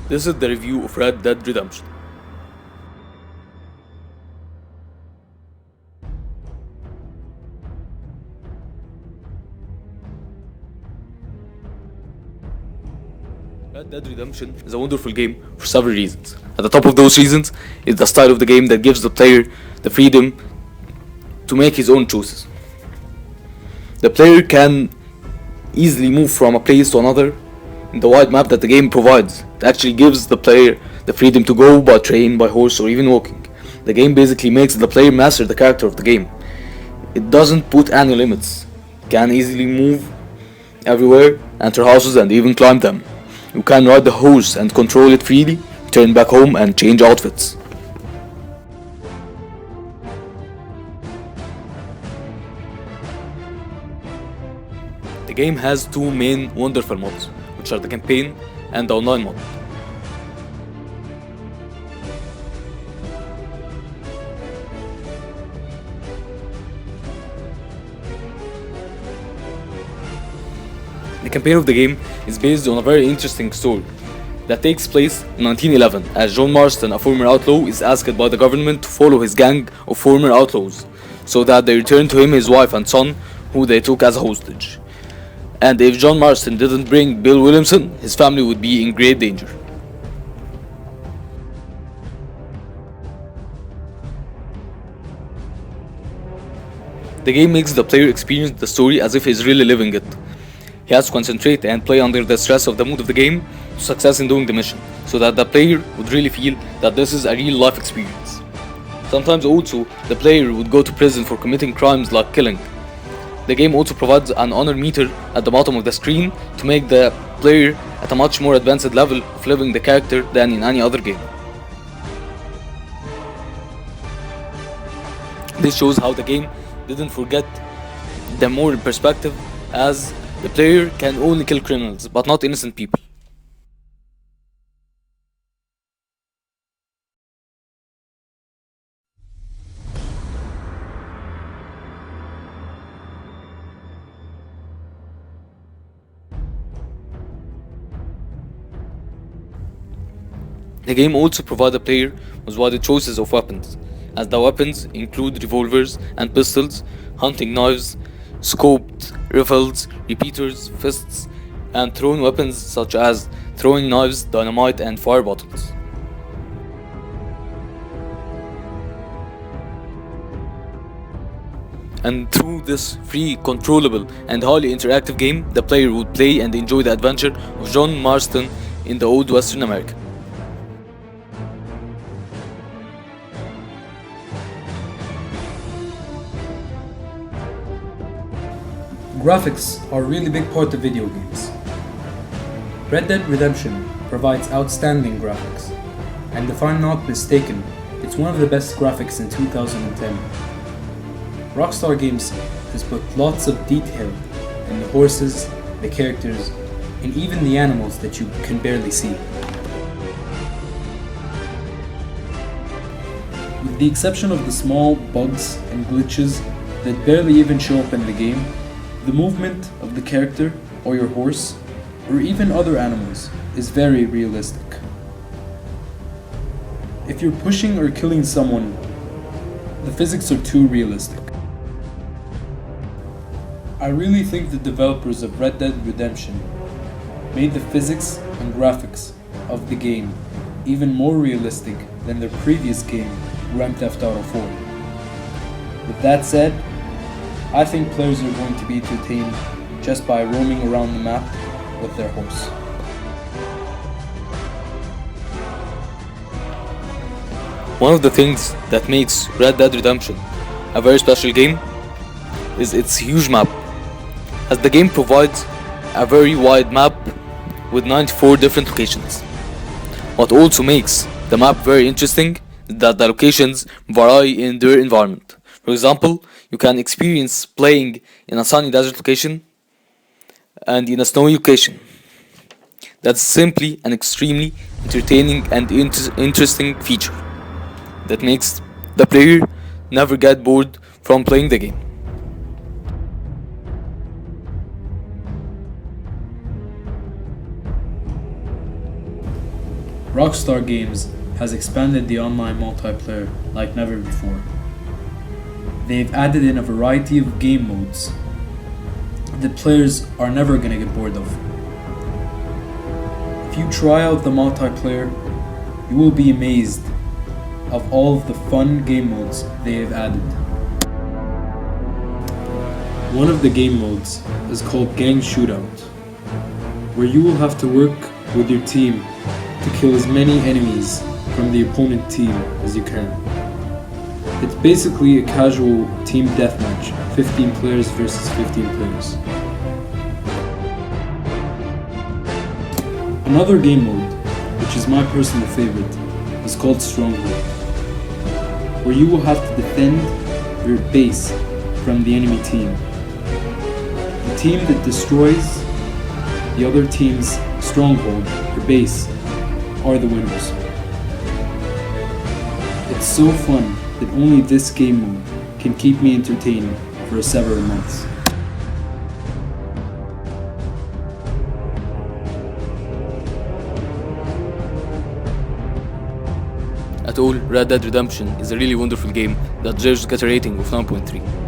This is the review of Red Dead Redemption. Red Dead Redemption is a wonderful game for several reasons. At the top of those reasons is the style of the game that gives the player the freedom to make his own choices. The player can easily move from a place to another in the wide map that the game provides. It actually gives the player the freedom to go by train, by horse, or even walking. The game basically makes the player master the character of the game. It doesn't put any limits. You can easily move everywhere, enter houses, and even climb them. You can ride the horse and control it freely, return back home and change outfits. The game has two main wonderful modes, which are the campaign and the online mode. The campaign of the game is based on a very interesting story that takes place in 1911 as John Marston, a former outlaw, is asked by the government to follow his gang of former outlaws so that they return to him his wife and son, who they took as a hostage. And if John Marston didn't bring Bill Williamson, his family would be in great danger. The game makes the player experience the story as if he is really living it. He has to concentrate and play under the stress of the mood of the game to success in doing the mission, so that the player would really feel that this is a real life experience. Sometimes also, the player would go to prison for committing crimes like killing. The game also provides an honor meter at the bottom of the screen to make the player at a much more advanced level of living the character than in any other game. This shows how the game didn't forget the moral perspective, as the player can only kill criminals but not innocent people. The game also provides the player with wide choices of weapons, as the weapons include revolvers and pistols, hunting knives, scoped rifles, repeaters, fists, and thrown weapons such as throwing knives, dynamite, and fire bottles. And through this free, controllable, and highly interactive game, the player would play and enjoy the adventure of John Marston in the old Western America. Graphics are a really big part of video games. Red Dead Redemption provides outstanding graphics, and if I'm not mistaken, it's one of the best graphics in 2010. Rockstar Games has put lots of detail in the horses, the characters, and even the animals that you can barely see. With the exception of the small bugs and glitches that barely even show up in the game, the movement of the character, or your horse, or even other animals is very realistic. If you're pushing or killing someone, the physics are too realistic. I really think the developers of Red Dead Redemption made the physics and graphics of the game even more realistic than their previous game, Grand Theft Auto 4. With that said, I think players are going to be entertained just by roaming around the map with their horse. One of the things that makes Red Dead Redemption a very special game is its huge map, as the game provides a very wide map with 94 different locations. What also makes the map very interesting is that the locations vary in their environment. For example, you can experience playing in a sunny desert location and in a snowy location. That's simply an extremely entertaining and interesting feature that makes the player never get bored from playing the game. Rockstar Games has expanded the online multiplayer like never before. They've added in a variety of game modes that players are never gonna get bored of. If you try out the multiplayer, you will be amazed of all of the fun game modes they have added. One of the game modes is called Gang Shootout, where you will have to work with your team to kill as many enemies from the opponent team as you can. It's basically a casual team deathmatch, 15 players versus 15 players. Another game mode, which is my personal favorite, is called Stronghold, where you will have to defend your base from the enemy team. The team that destroys the other team's stronghold or base are the winners. It's so fun that only this game mode can keep me entertained for several months. At all, Red Dead Redemption is a really wonderful game that deserves to get a rating of 9.3.